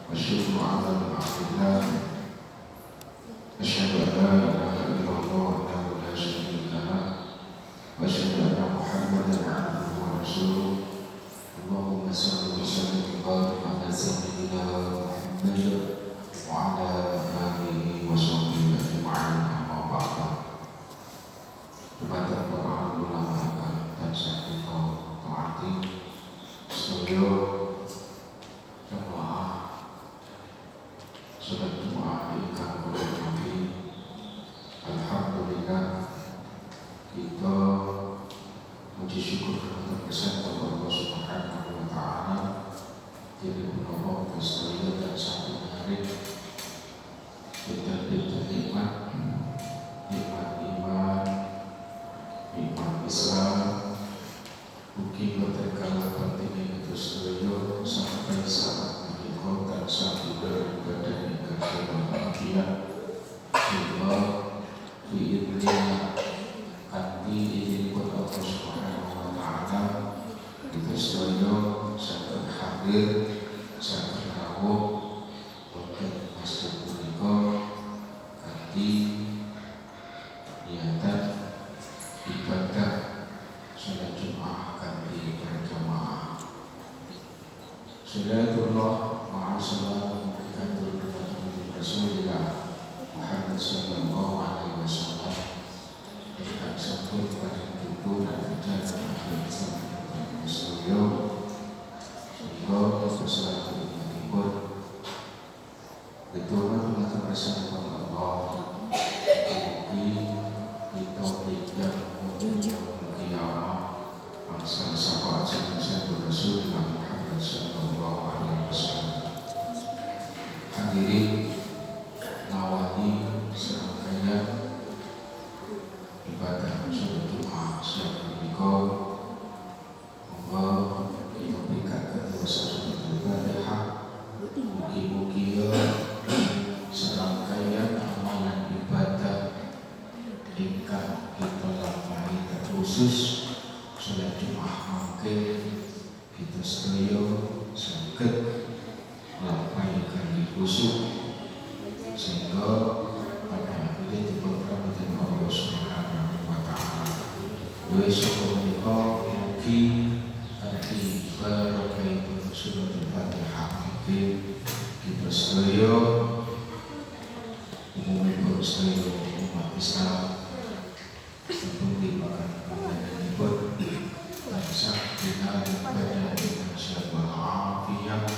والشكر على المعبودات أشهد أن لا إله إلا الله وحده لا شريك له وأشهد أن محمدا عبده ورسوله اللهم صل وسلم وبارك على سيدنا محمد وعلى آله وصحبه أجمعين أما بعد. Kepada para ulama dan sahabat taati sedaya jamaah salat Jumat ingkang kula hormati, alhamdulillah kita puji syukur kepada Allah Subhanahu wa taala yang menolong kita dan satu hari kita nikmat iman Islam mungkin berterkala pentingnya itu setuju sampai saat menyebutkan satu daripada negara bahagia Allah biidznillah kanti diinput Allah Subhanahu wa taala itu setuju sampai hadir sampai rawuh wonten masjid punika kanti niatan ibadah salat Jumat kanthi berjamaah. Salatullah ma'a salam kanthi Rasulullah Muhammad sallallahu alaihi wasallam dan satu pada tubuh dan jalan akhir zaman Rasulullah sehingga sesuatu yang dibuat betul betul bersama Allah kita tidak Masa sahabat saya Rasulullah Muhammad sallallahu alaihi wasallam. Hadirin nawani serangkaian ibadah salat Jumat siang menika monggo kita berikan dosa Al-Fatihah. Mugi-mugi serangkaian amalan ibadah ingkang kita lampahi terkhusus salat Jumat mangke kita sedaya saged lampahi kanthi khusyuk sehingga pada akhirnya diberkahi Allah Subhanahu wa taala. Wa syukurika mugi kanthi barokah surat Al-Fatihah mangke kita sedaya umumipun sedaya umat Islam Bina daripada Indonesia walafiat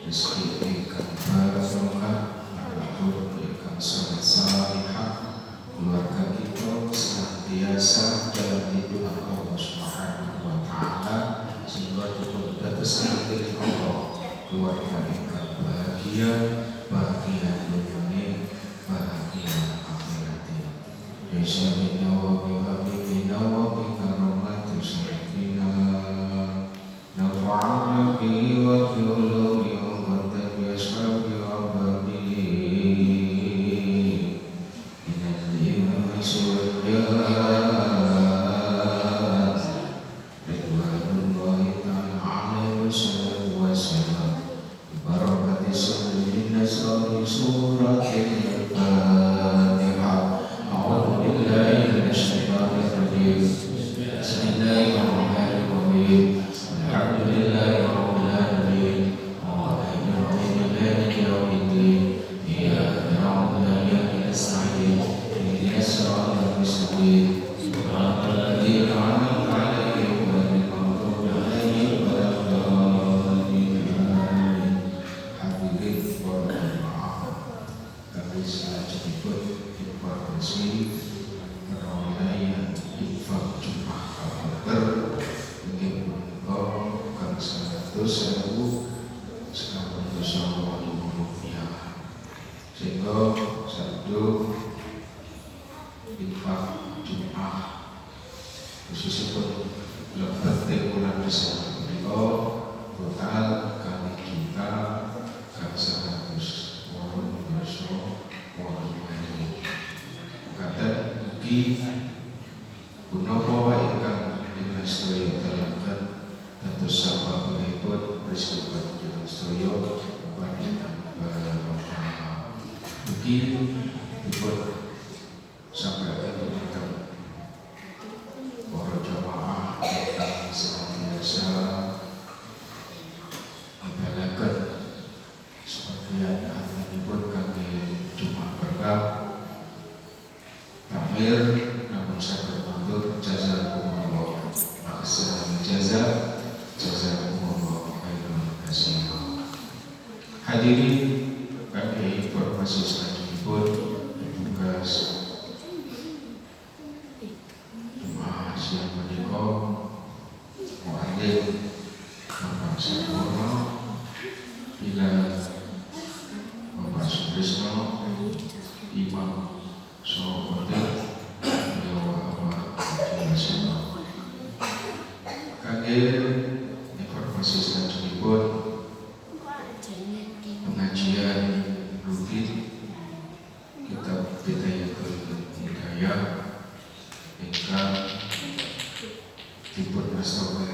rezeki ikan barokah anak ikan salihah keluarga kita senantiasa dalam lindungan Allah Subhanahu wa taala sehingga kita atas rezeki Allah keluarga ikan bahagia dunia bahagia akhirat. Insyaallah wa bihamdina wa bikaramatin نفعنا به وفي علوم أمة بأشرف عباده من الإنس والجان رضوان الله تعالى عليه وسلم ببركة سر النساء سورة الفاتحة أعوذ بالله من الشيطان الرجيم بسم الله الرحمن الرحيم الحمد لله رب العالمين الرحمن الرحيم مالك يوم الدين إياك نعبد وإياك نستعين اهدنا الصراط المستقيم صراط الذين أنعمت عليهم غير المغضوب عليهم ولا الضالين آمين. Hadirin para jemaah kami selanjutnya informasi perayaan infak Jumat Al-Fitr kan 100.000 sekarang Rupiah sehingga satu infak Jumat khususnya lebih dari bulan besar total kali kita kan 100 walaupun besok walaupun ini kata mungkin Gunawa ingkang dinastri dalamkan tentu sahabat berikut peristiwa jenazah sedaya mugi dipun sampaikan tentang para jamaah yang senantiasa membelakan sebagian amanipun kami Jumat berkah takmir namun saya bermaksud jazakumullah khairan jazakumullah khairan katsiran. Hadirin kami informasi selanjutnya tugas jemaah siang menika muadzin Bapak Sampurno bila Bapak Sutrisno Imam Sohotel Dewa Bapak Nasional. Kami informasi selanjutnya pengajian rutin kitab Bidayatul Hidayah ingkang dipun wastawa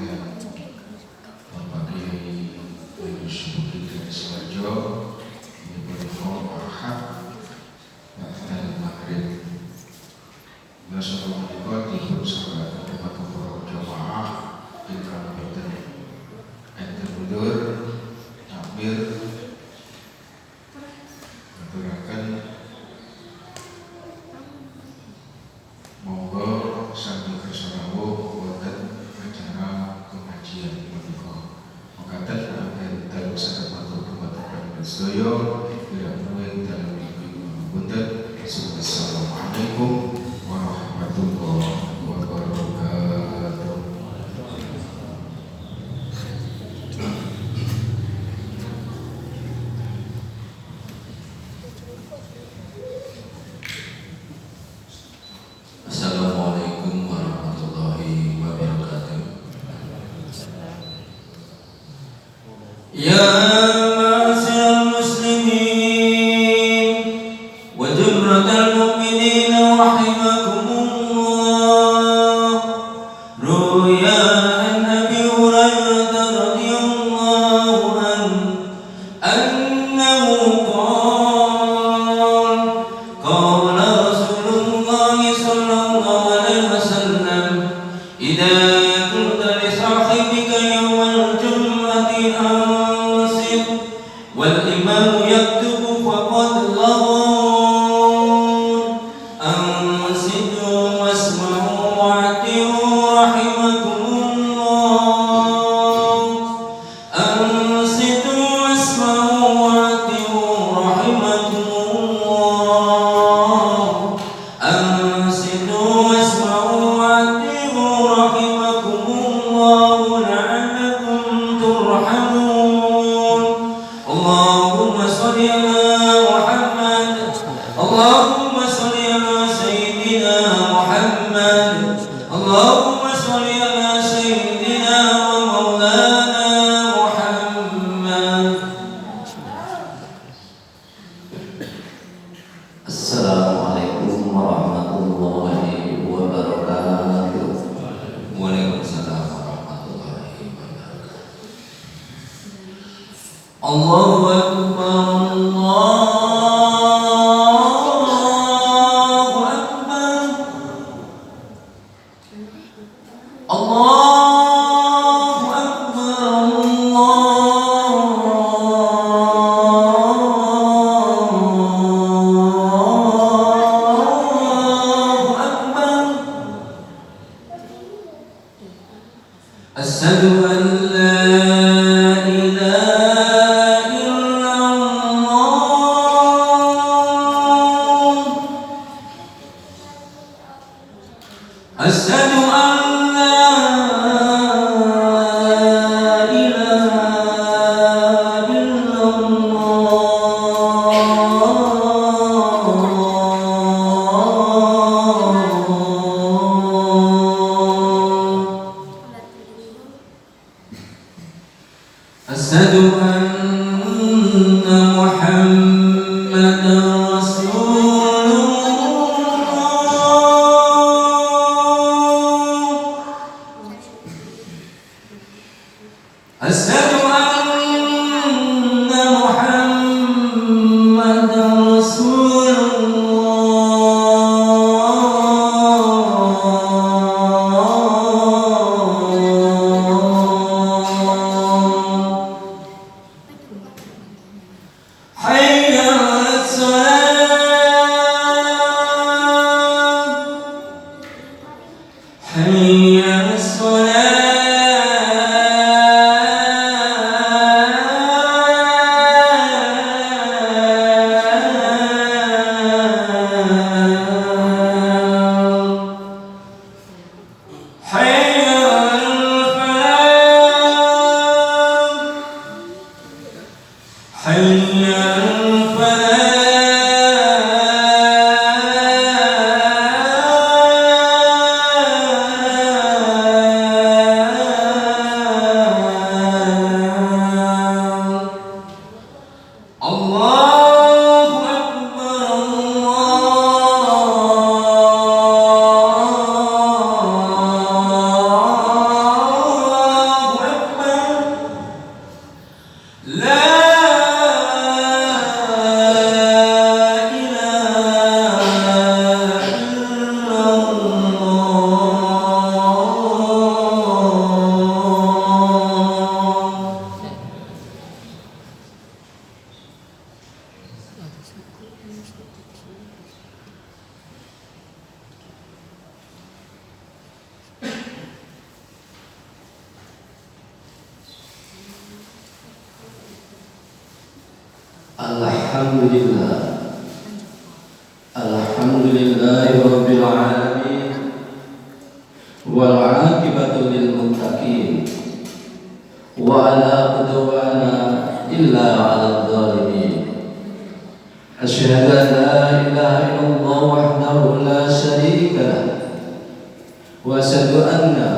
Bapak Kiai Yusuf Budi Siwarjo dipun Ahad dan Maghrib. Nasional menika dipun sahabat para jamaah ingkang boten enten mundur takmir aturaken monggo sami kersa rawuh wonten acara pengajian menika. Mekaten akan dalu saged matur dumateng sedaya bila menawi dalu punten. Assalamualaikum warahmatullahi wabarakatuh. Assalamualaikum warahmatullahi wabarakatuh. Ya ma'asyiral muslimin wa jumlatal mu'minin rahimakumullah. Ruya an Abi Hurairah radhiyallahu anhu qala Rasulullah sallallahu alaihi wasallam idza qulta li sahibika yawmal jum'ati ansib wal imam yaktubu faqad laghun ansitu wasma'u wa'tiu rahimakumullah ansitu wasma'u wa'tiu rahimakumullah ansitu wasma'u wa'tiu rahimakumullah la'allakum turhamun. Allahumma sholli ala Muhammad, Allahumma sholli ala Sayyidina Muhammad, Allahumma sholli ala Sayyidina wa Maulana Muhammad. Assalamualaikum warahmatullahi wabarakatuh. Waalaikumsalam warahmatullahi wabarakatuh. Allahu Akbar, Allahu Akbar, Allahu Akbar, Allahu Akbar. Asyhadu an la ilaha illallah. Asyhadu an la ilaha illallah. Asyhadu anna Muhammadan Rasulullah. Asyhadu anna Muhammadan Rasulullah. حي على الفلاح. الله أكبر الله أكبر لا إله إلا الله. Alhamdulillah, alhamdulillahi rabbil alamin, wal aqibatu lil muttaqin, wa ala udwana illa 'alal zalimin. Asyhadu an la ilaha illallah wahdahu la syarika lah, wa asyhadu anna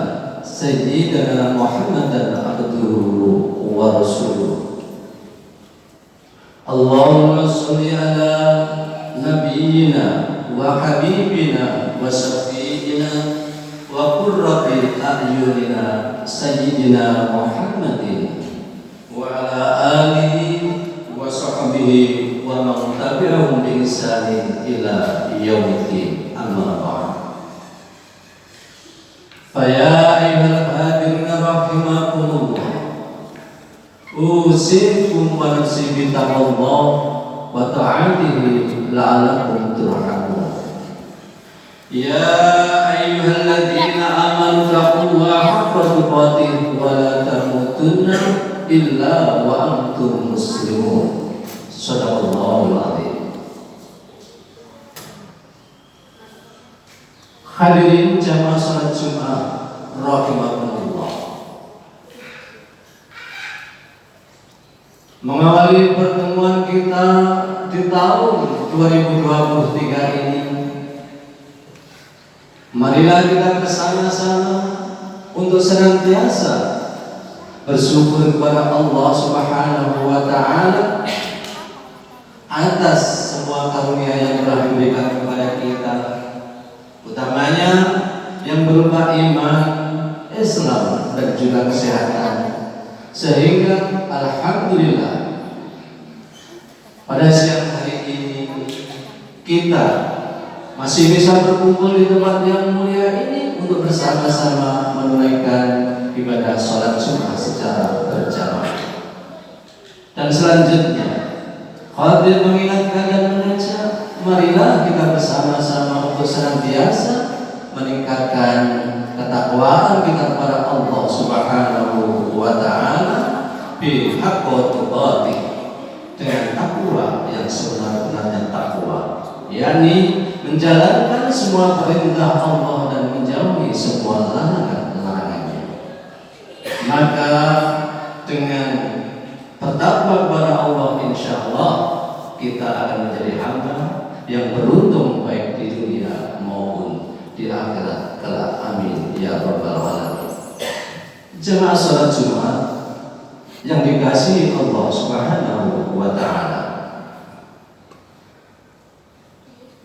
sayyidana Muhammadan abduhu wa rasuluh. Allahumma sholli ala nabiyyina wa habibina wa syafi'ina wa qurrati a'yunina sayyidina Muhammadin wa ala alihi wa sahbihi wa man tabi'ahum bi ihsanin ila yaumiddin. Amma ba'd. Fa ya ayyuhal hadiruna rahimakumullah, usikum wa nafsi bi taqwallah wa ta'atihi la'allakum turhamun. Ya ayyuhalladzina amanu taqullaha haqqa tuqatih wa la tamutunna illa wa antum muslimun. Shadaqallahul azim. Hadirin jamaah salat Jumat rahimakumullah. Mengawali pertemuan kita di tahun 2023 ini, marilah kita bersama-sama untuk senantiasa bersyukur kepada Allah Subhanahu wa Ta'ala atas semua karunia yang telah diberikan kepada kita, utamanya yang berupa iman, Islam, dan juga kesehatan. Sehingga alhamdulillah pada siang hari ini kita masih bisa berkumpul di tempat yang mulia ini untuk bersama-sama menunaikan ibadah sholat Jumat secara berjamaah. Dan selanjutnya khawatir mengingatkan dan mengajak, marilah kita bersama-sama untuk senantiasa meningkatkan ketakwaan kita kepada Allah Subhanahu wa Ta'ala bi haqqi tuqatih, dengan takwa yang sebenar-benarnya takwa, yakni menjalankan semua perintah Allah dan menjauhi semua larangan-larangannya. Maka dengan bertakwa kepada Allah, insyaallah kita akan menjadi hamba yang beruntung baik di dunia maupun di akhirat kelak. Amin ya rabbal alamin. Jemaah salat Jumat yang dikasihi Allah Subhanahu wa Ta'ala,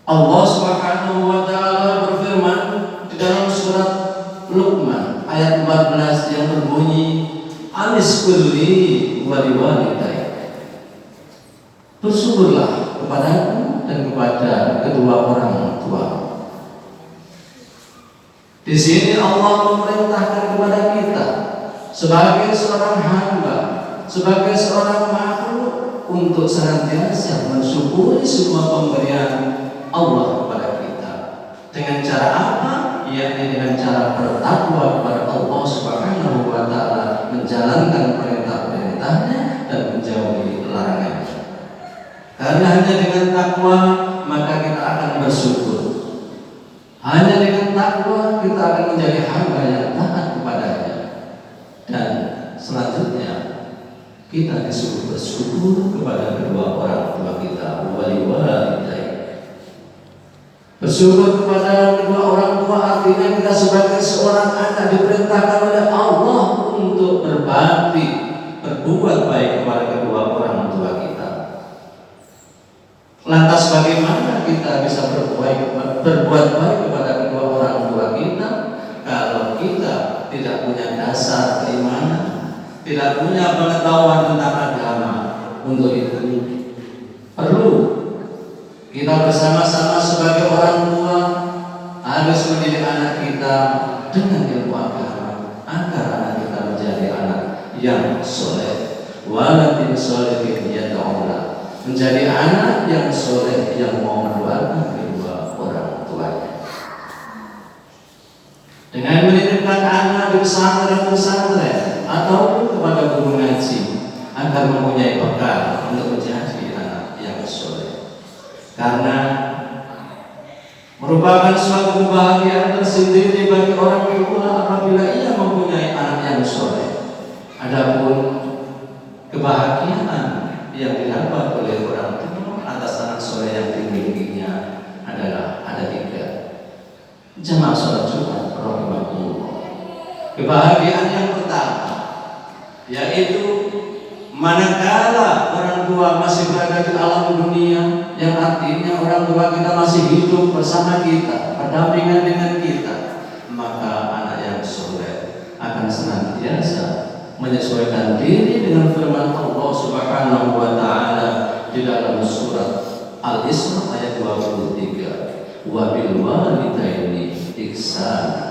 Allah Subhanahu wa Ta'ala berfirman di dalam surat Luqman ayat 14 yang berbunyi, Anis kulli waliwalidayya, bersyukurlah kepadaku dan kepada kedua orang tua. Di sini Allah memerintahkan kepada kita sebagai seorang hamba, sebagai seorang makhluk untuk senantiasa mensyukuri semua pemberian Allah kepada kita. Dengan cara apa? Yakni dengan cara bertakwa kepada Allah Subhanahu wa Ta'ala, menjalankan perintah-perintahnya dan menjauhi larangannya. Karena hanya dengan takwa maka kita akan bersyukur. Hanya dengan takwa kita akan menjadi hamba yang taat kepadanya. Dan selanjutnya kita disuruh bersyukur kepada kedua orang tua kita, waliwalidayni. Bersyukur kepada kedua orang tua artinya kita sebagai seorang anak diperintahkan oleh Allah untuk berbakti, berbuat baik kepada kedua orang tua kita. Lantas bagaimana kita bisa berbuat baik kepada kedua orang tua kita kalau kita tidak punya dasar keimanan, tidak punya pengetahuan tentang agama? Untuk itu perlu kita bersama-sama sebagai orang tua harus mendidik anak kita dengan ilmu agama agar anak kita menjadi anak yang soleh. Waladin solehin yad'ulah, menjadi anak yang soleh yang mau mendoakan kedua orang tuanya. Dengan menitipkan anak di pesantren ataupun kepada guru ngaji agar mempunyai bekal untuk menjadi anak yang soleh, karena merupakan suatu kebahagiaan tersendiri bagi orang tua apabila ia mempunyai anak yang soleh. Adapun kebahagiaan yang didapat oleh orang tua atas anak soleh yang dimilikinya adalah ada 3. Jemaah sholat Jumat rahimahullah. Kebahagiaan yang pertama yaitu manakala orang tua masih berada di alam dunia, yang artinya orang tua kita masih hidup bersama kita, berdampingan dengan kita, maka anak yang soleh akan senantiasa menyesuaikan diri dengan firman Allah Subhanahu wa taala di dalam surat Al-Isra ayat 23, wa bil walidaini ihsana,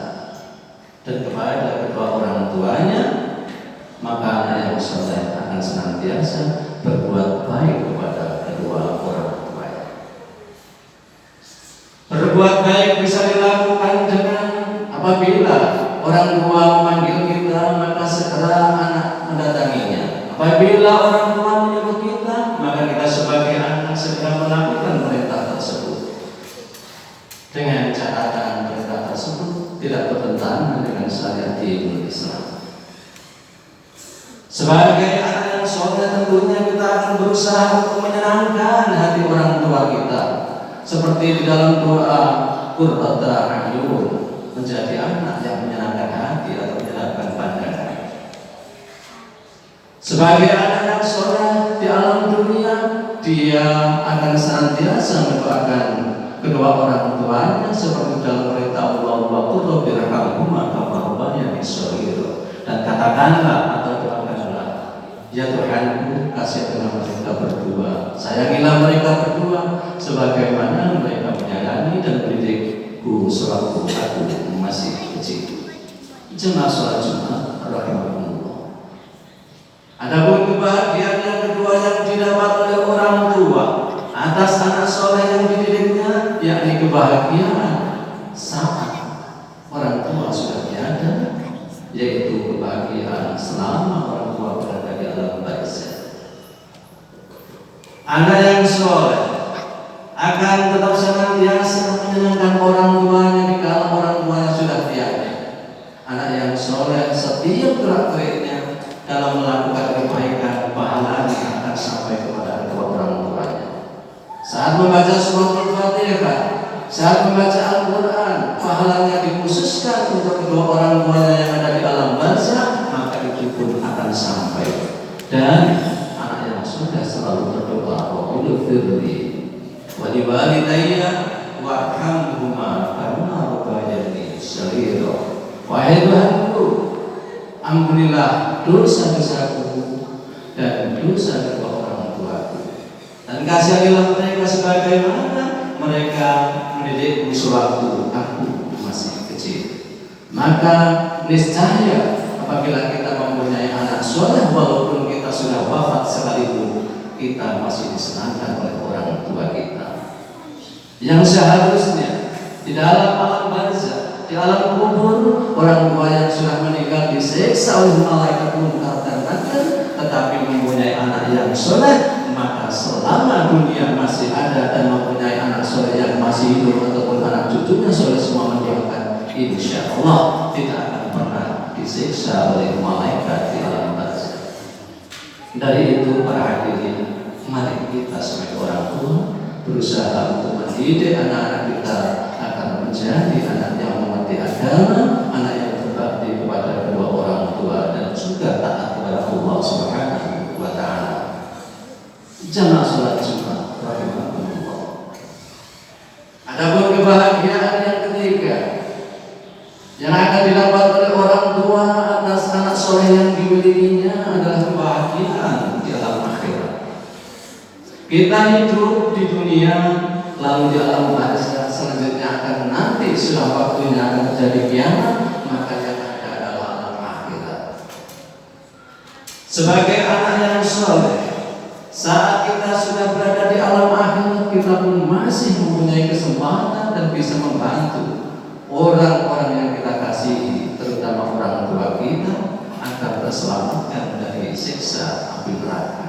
dan kepada kedua orang tuanya maka anak yang soleh akan senantiasa berbuat baik kepada kedua orang tuanya. Berbuat baik bisa dilakukan dengan apabila orang tua memanggil kita, maka segera anak mendatanginya. Apabila orang tua menyuruh kita, maka kita sebagai anak segera melakukan perintah tersebut. Dengan catatan perintah tersebut tidak bertentangan dengan syariat Islam. Sebagai anak yang soleh tentunya kita akan berusaha untuk menyenangkan hati orang tua kita, seperti di dalam doa qurrata a'yun, menjadi anak yang menyenangkan hati atau menyenangkan pandangan. Sebagai anak yang soleh di alam dunia, dia akan senantiasa mendoakan kedua orang tuanya seperti dalam perintah Allah, wa qur rabbirhamhuma kama rabbayani shaghira, dan katakanlah atau doakanlah, ya Tuhanku, kasihilah mereka berdua, sayangilah mereka berdua sebagaimana mereka menyayangi dan mendidikku sewaktu aku masih kecil. Jemaah sholat Jumat rahimahullah. Adapun kebahagiaan yang kedua yang didapat oleh orang tua atas anak soleh yang dididiknya, yakni kebahagiaan saat orang tua sudah tiada, yaitu kebahagiaan selama orang tua berada di alam barzakh. Anak yang soleh akan tetap senantiasa menyenangkan orang tuanya di kala orang tuanya sudah tiada. Anak yang soleh setiap gerak-geriknya dalam melakukan kebaikan, pahalanya akan sampai kepada kedua orang tuanya. Saat membaca surah Al-Fatihah, saat membaca Al-Quran, pahalanya dikhususkan untuk kedua orang tuanya yang ada di alam barzakh, maka itu pun akan sampai. Dan anak yang sudah selalu berdoa, Rabbil firli wa liwalidayya warhamhuma kama rabbayani shaghira. Wahai Tuhanku, ampunilah dosa-dosaku dan dosa kedua orang tuaku, dan kasihanilah mereka sebagaimana mereka mendidikku sewaktu aku masih kecil. Maka niscaya apabila kita mempunyai anak soleh, walaupun kita sudah wafat sekalipun, kita masih disenangkan oleh orang tua kita, yang seharusnya di dalam alam barzakh, di alam kubur, orang tua yang sudah meninggal disiksa oleh malaikat munkar dan nakir, tetapi mempunyai anak yang soleh, maka selama dunia masih ada dan mempunyai anak soleh yang masih hidup ataupun anak cucunya soleh semua mendoakan, insya Allah tidak akan pernah disiksa oleh malaikat di alam barzakh. Dari itu para hadirin, mari kita sebagai orang tua berusaha untuk mendidik anak-anak kita agar menjadi anak yang mengerti agama, anak yang berbakti kepada kedua orang tua dan juga taat kepada Allah Subhanahu wa Ta'ala. Jamaah salat Jumat rahimahumullah. Adapun kebahagiaan yang ketiga yang akan didapat oleh orang tua atas anak soleh yang dimilikinya adalah kebahagiaan di alam akhirat. Kita hidup di dunia, lalu di alam barzakh selanjutnya akan nanti sudah waktunya akan terjadi kiamat, maka yang ada adalah alam akhirat. Sebagai anak yang soleh, saat kita sudah berada di alam akhirat, kita pun masih mempunyai kesempatan dan bisa membantu orang-orang yang kita kasihi, terutama orang tua kita, agar terselamatkan dari siksa api neraka.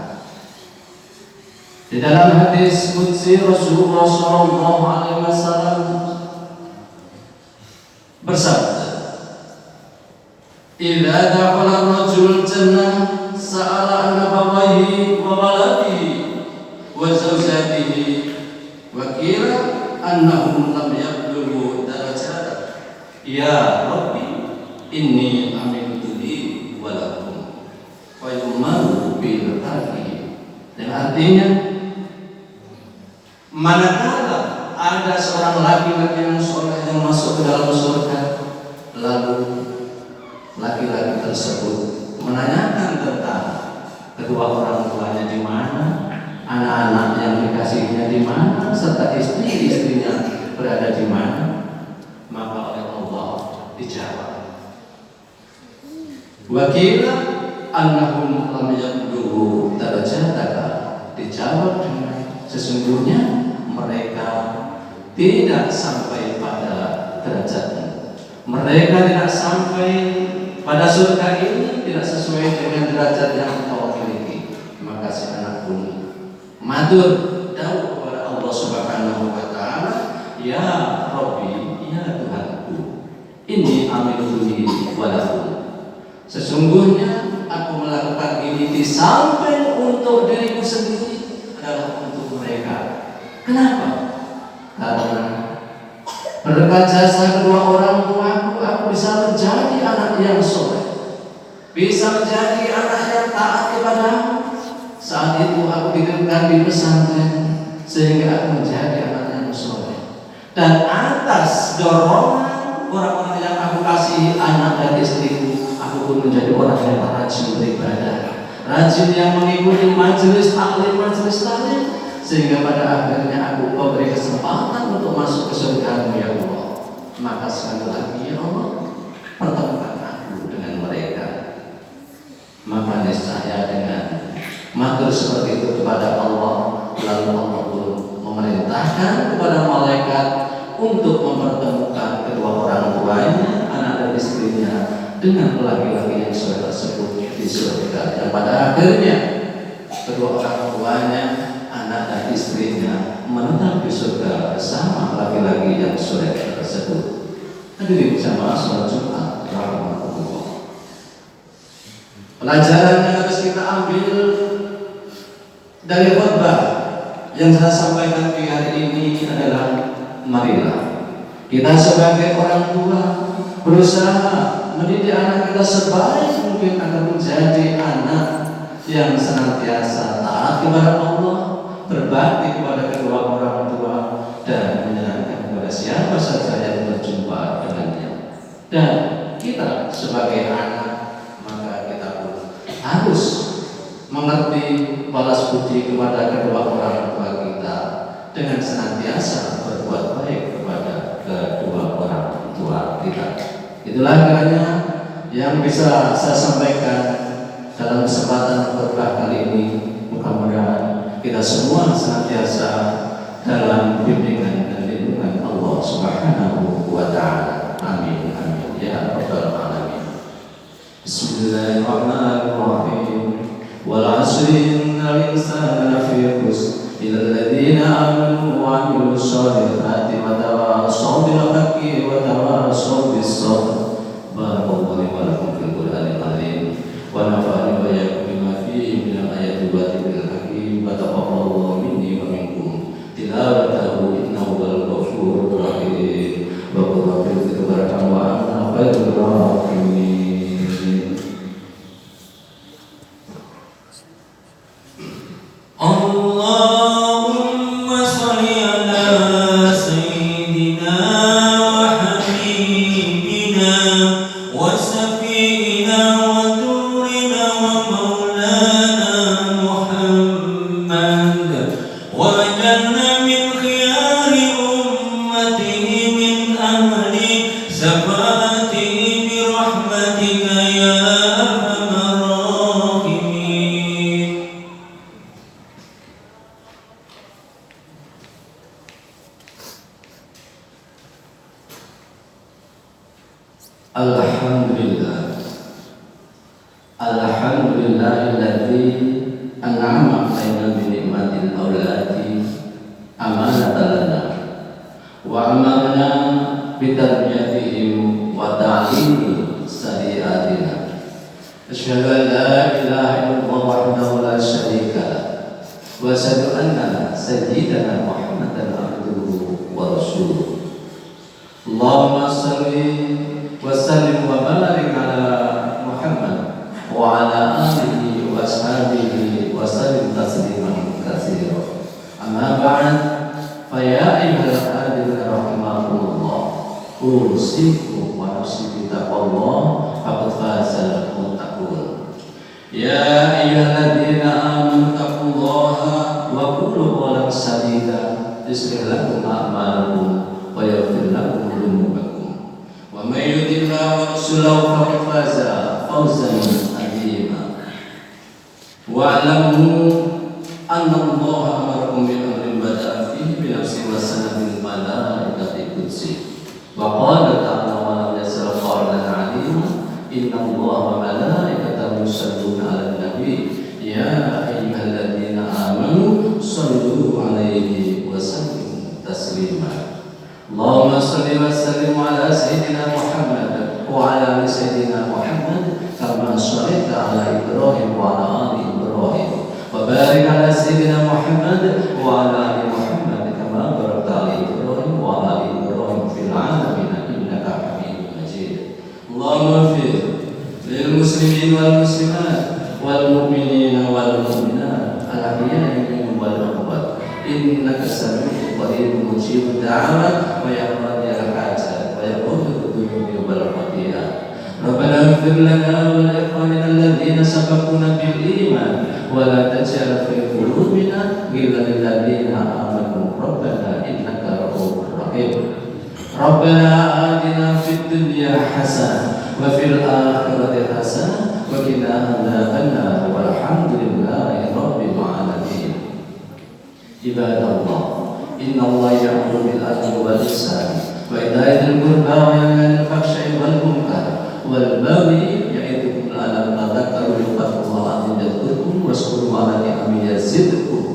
Di dalam hadis qudsi Rasulullah SAW bersabda, "Idza dakhala ar-rajul jannah sa'ala an abawayhi wa waladihi wa zawjatihi wa qila annahum lam yablughu darajat ya Rabbi inni amintu li wa lakum wa yumaru bil haqi." Dan artinya, manakala ada seorang laki-laki yang soleh yang masuk ke dalam surga, lalu laki-laki tersebut menanyakan tentang kedua orang tuanya di mana, anak-anak yang dikasihnya di mana, serta istri-istrinya berada di mana, maka oleh Allah dijawab, "Wakila annahum lam yablughu darajataka." Dijawab dengan, sesungguhnya mereka tidak sampai pada derajatmu. Mereka tidak sampai pada surga ini, tidak sesuai dengan derajat yang kau miliki. Maka si anak pun matur dawuh kepada Allah Subhanahu wa Ta'ala, "Ya Rabbi, ya Tuhanku, ini aminuli walakum." Sesungguhnya aku melakukan ini di samping untuk diriku sendiri adalah untuk mereka. Kenapa? Karena berkat jasa kedua orang tuaku, aku bisa menjadi anak yang soleh, bisa menjadi anak yang taat kepadamu. Saat itu aku didirikan di pesantren sehingga aku menjadi anak yang soleh. Dan atas dorongan orang-orang yang aku kasihi, anak dan istriku, aku pun menjadi orang yang rajin beribadah, rajin yang mengikuti majelis taklim, majelis taklim, sehingga pada akhirnya aku memberi kesempatan untuk masuk ke surga-Mu ya Allah. Maka sekali lagi ya Allah, pertemukan aku dengan mereka. Maka niscaya dengan matur seperti itu kepada Allah, lalu Allah pun memerintahkan kepada malaikat untuk mempertemukan kedua orang tuanya, anak dan istrinya, dengan laki-laki yang soleh tersebut di surga. Dan pada akhirnya kedua orang tuanya, anak dan istrinya menetap di surga bersama laki-laki yang soleh tersebut. Hadirin jamaah salat Jumat rahimahullah. Pelajaran yang harus kita ambil dari khutbah yang saya sampaikan di hari ini adalah, marilah kita sebagai orang tua berusaha mendidik anak kita sebaik mungkin agar menjadi anak yang senantiasa taat kepada Allah, berbakti kepada kedua orang tua, dan menyenangkan kepada siapa saja yang berjumpa dengannya. Dan kita sebagai anak, maka kita pun harus mengerti balas budi kepada kedua orang tua kita dengan senantiasa berbuat baik kepada kedua orang tua kita. Itulah kiranya yang bisa saya sampaikan dalam kesempatan khutbah kali ini. Mudah-mudahan kita semua senantiasa dalam bimbingan dan lindungan Allah Subhanahu wa Ta'ala. Amin amin ya rabbal alamin. Bismillahirrahmanirrahim. Wal 'asri innal insana lafi khusr illa alladziina aamanu wa 'amilus shalihati wa tawassaw bil haqqi wa tawassaw bis sabr. Barakallahu li wa lakum fil Qur'anil 'azim wa nafa'ani wa iyyakum bima fihi min اللهم صل على سيدنا وحبيبنا وسفينا ودورنا ومولانا محمد واجعلنا من خيار أمته من أهل شفاعته برحمتك يا أرحم الراحمين. Alhamdulillah, alhamdulillahilladzi an'ama alaina bi ni'matil auladi amanatan lana wa amarna bi tarbiyatihim wa ta'limi syariatina. Asyhadu an la ilaha illallah wahdahu la syarika lah wa asyhadu anna sayyidana Muhammadan abduhu wa rasuluh. Allahumma shalli wa sallim wa barik ala Muhammad wa ala alihi wa ashabihi wa sallim tasliman katsira. Amma ba'd, fa ya ayyuhal hadirin rahimakumullah, usikum wa nafsi bi taqwallah faqad fazal muttaqun. Ya ayyuhalladzina amanu taqullaha wa qulu qawlan sadida yuslih lakum a'malakum wa yaghfir lakum dhunubakum. Wa may yuti'illah wa rasulahu faqad faza fawzan 'azima. Wa'lamu anna Allah amarakum bi amrin bada'a fihi bi nafsihi wa sanna bil malaikati qudsi. Wa qala ta'ala wa lam yasra qawlan 'alima inna Allah wa malaikatahu yusalluna 'alan nabi ya ayyuhalladzina amanu sallu 'alaihi wa sallimu taslima. Allahumma salli wa sallim ala sayyidina Muhammad wa ala ali sayyidina Muhammad kama shallaita ala Ibrahim wa ala ali Ibrahim wa barik ala sayyidina Muhammad wa ala ali Muhammad kama barakta ala Ibrahim wa ala ali Ibrahim fil alamin innaka Hamidum Majid. Allahumma ighfir lil muslimin wal muslimat wal mu'minina wal mu'minat al ahya'i minhum wal amwat innaka sami'un qaribun mujibud da'awat wa yaqdi al-hajat wa yaghfiru dhunubi wal khati'at. Rabbana ighfir lana wa li ikhwanina alladhina sabaquna bil iman wa la taj'al fi qulubina ghillan lil ladzina amanu rabbana innaka ra'ufur rahim. Rabbana atina fid dunya hasanah wa fil akhirati hasanah wa qina adzabannar walhamdulillahi rabbil alamin. Ibadallah, inna Allah ya'muru bil adli wal ihsan wa ita'i dzil qurba wa yanha 'anil fahsya'i wal munkar wal baghi ya'idukum la'allakum tadhakkarun. Yadhkurukum washkuru 'ala ni'amihi yazidkum